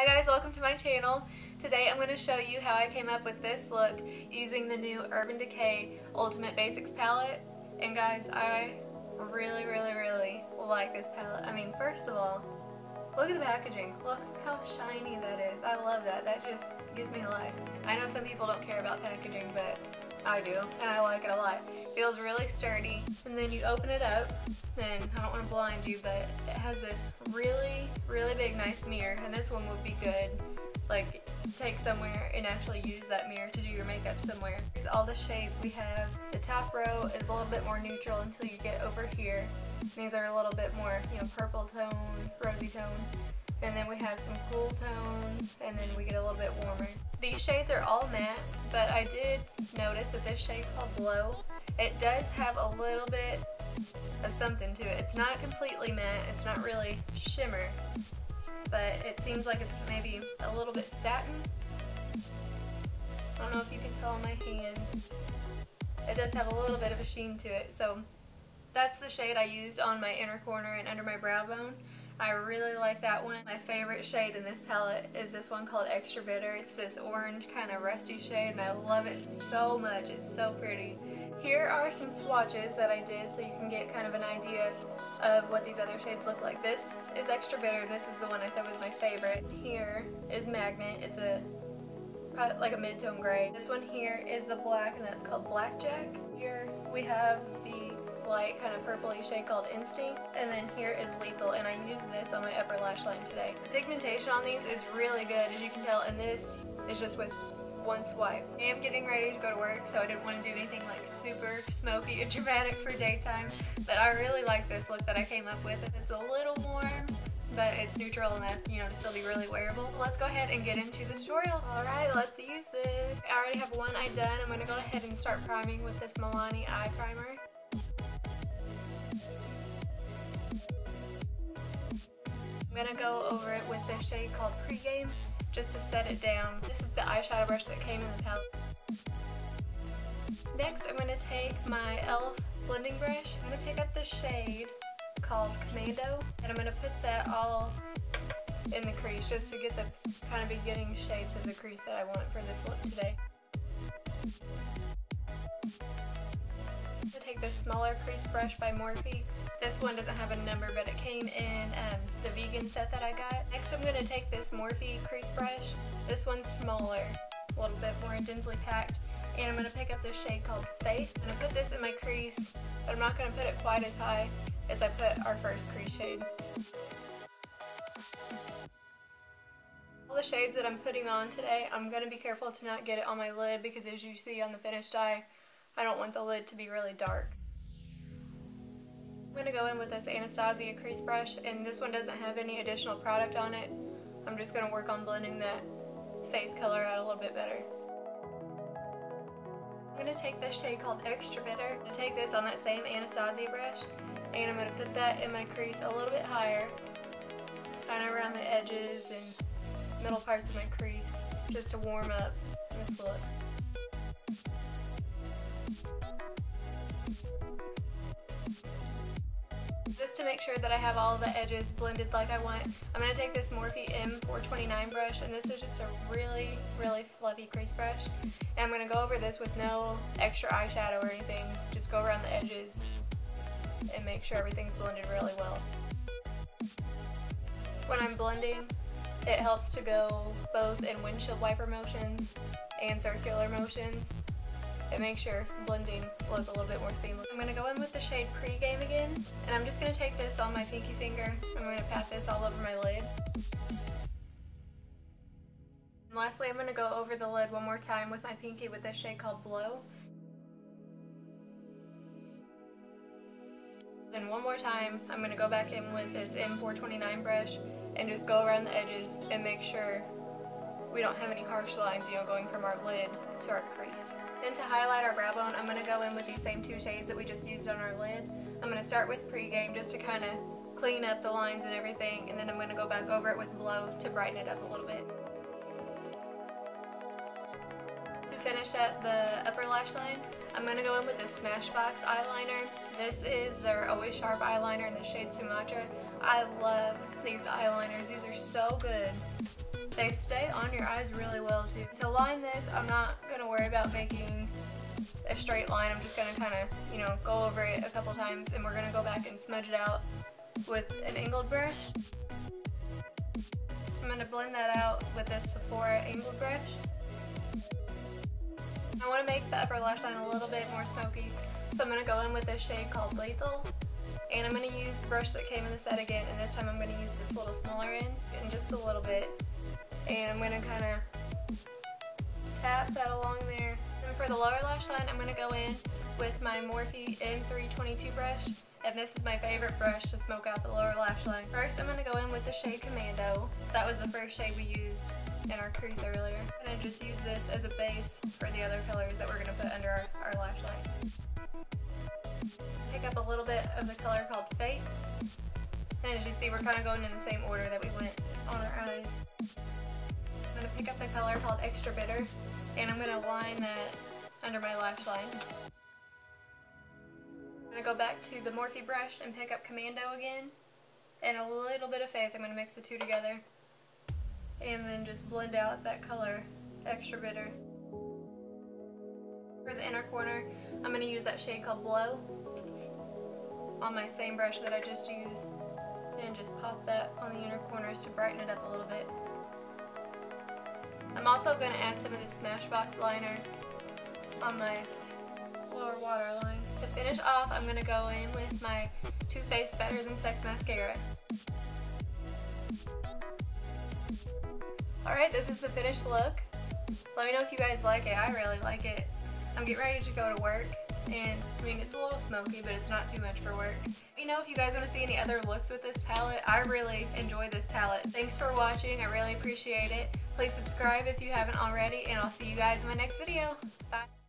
Hi guys, welcome to my channel. Today I'm going to show you how I came up with this look using the new Urban Decay Ultimate Basics palette. And guys, I really like this palette. I mean, first of all, look at the packaging. Look how shiny that is. I love that. That just gives me life. I know some people don't care about packaging, but I do, and I like it a lot. It feels really sturdy, and then you open it up, and I don't want to blind you, but it has this really big, nice mirror, and this one would be good, like, to take somewhere and actually use that mirror to do your makeup somewhere. Here's all the shades we have. The top row is a little bit more neutral until you get over here. These are a little bit more, purple tone, rosy tone. And then we have some cool tones, and then we get a little bit warmer. These shades are all matte, but I did notice that this shade called Glow, it does have a little bit of something to it. It's not completely matte, it's not really shimmer, but it seems like it's maybe a little bit satin. I don't know if you can tell on my hand. It does have a little bit of a sheen to it, so that's the shade I used on my inner corner and under my brow bone. I really like that one. My favorite shade in this palette is this one called Extra Bitter. It's this orange kind of rusty shade, and I love it so much. It's so pretty. Here are some swatches that I did so you can get kind of an idea of what these other shades look like. This is Extra Bitter. This is the one I said was my favorite. Here is Magnet. It's probably like a mid-tone gray. This one here is the black, and that's called Blackjack. Here we have the light kind of purpley shade called Instinct, and then here is Lethal, and I used this on my upper lash line today. The pigmentation on these is really good, as you can tell, and this is just with one swipe. I am getting ready to go to work, so I didn't want to do anything like super smoky and dramatic for daytime, but I really like this look that I came up with. It's a little warm, but it's neutral enough, to still be really wearable. Let's go ahead and get into the tutorial. Alright, let's use this. I already have one eye done. I'm going to go ahead and start priming with this Milani eye primer. I'm going to go over it with this shade called Pregame, just to set it down. This is the eyeshadow brush that came in the palette. Next, I'm going to take my e.l.f. blending brush. I'm going to pick up the shade called Commando, and I'm going to put that all in the crease, just to get the kind of beginning shapes of the crease that I want for this look today. I'm going to take this smaller crease brush by Morphe. This one doesn't have a number, but it came in the vegan set that I got. Next, I'm going to take this Morphe crease brush. This one's smaller, a little bit more densely packed, and I'm going to pick up this shade called Faith. I'm going to put this in my crease, but I'm not going to put it quite as high as I put our first crease shade. All the shades that I'm putting on today, I'm going to be careful to not get it on my lid, because as you see on the finished eye, I don't want the lid to be really dark. I'm going to go in with this Anastasia crease brush, and this one doesn't have any additional product on it. I'm just going to work on blending that Faith color out a little bit better. I'm going to take this shade called Extra Bitter. I'm going to take this on that same Anastasia brush, and I'm going to put that in my crease a little bit higher, kind of around the edges and middle parts of my crease, just to warm up this look. Just to make sure that I have all the edges blended like I want, I'm going to take this Morphe M429 brush, and this is just a really fluffy crease brush. And I'm going to go over this with no extra eyeshadow or anything, just go around the edges and make sure everything's blended really well. When I'm blending, it helps to go both in windshield wiper motions and circular motions. It makes your blending look a little bit more seamless. I'm going to go in with the shade Pregame again, and I'm just going to take this on my pinky finger. I'm going to pat this all over my lid. And lastly, I'm going to go over the lid one more time with my pinky with this shade called Blow. Then one more time, I'm going to go back in with this M429 brush and just go around the edges and make sure we don't have any harsh lines, going from our lid to our crease. Then to highlight our brow bone, I'm going to go in with these same two shades that we just used on our lid. I'm going to start with Pregame just to kind of clean up the lines and everything, and then I'm going to go back over it with Blow to brighten it up a little bit. To finish up the upper lash line, I'm going to go in with this Smashbox eyeliner. This is their Always Sharp eyeliner in the shade Sumatra. I love these eyeliners. These are so good. they stay on your eyes really well too. To line this, I'm not going to worry about making a straight line. I'm just going to kind of, you know, go over it a couple times, and we're going to go back and smudge it out with an angled brush. I'm going to blend that out with this Sephora angled brush. I want to make the upper lash line a little bit more smoky, so I'm going to go in with this shade called Lethal. And I'm going to use the brush that came in the set again, and this time I'm going to use this little smaller end, and just a little bit. And I'm going to kind of tap that along there. And for the lower lash line, I'm going to go in with my Morphe M322 brush, and this is my favorite brush to smoke out the lower lash line. First, I'm going to go in with the shade Commando. That was the first shade we used in our crease earlier. I'm going to just use this as a base for the other colors that we're going to put under our lash line. Pick up a little bit of the color called Fate, and as you see, we're kind of going in the same order that we went on our eyes. I'm going to pick up the color called Extra Bitter, and I'm going to line that under my lash line. I'm going to go back to the Morphe brush and pick up Commando again, and a little bit of Faith. I'm going to mix the two together, and then just blend out that color, Extra Bitter. For the inner corner, I'm going to use that shade called Blow on my same brush that I just used, and just pop that on the inner corners to brighten it up a little bit. I'm also going to add some of this Smashbox liner on my lower waterline. To finish off, I'm going to go in with my Too Faced Better Than Sex mascara. Alright, this is the finished look. Let me know if you guys like it. I really like it. I'm getting ready to go to work, and I mean, it's a little smoky, but it's not too much for work. Let me know if you guys want to see any other looks with this palette. I really enjoy this palette. Thanks for watching. I really appreciate it. Please subscribe if you haven't already, and I'll see you guys in my next video. Bye.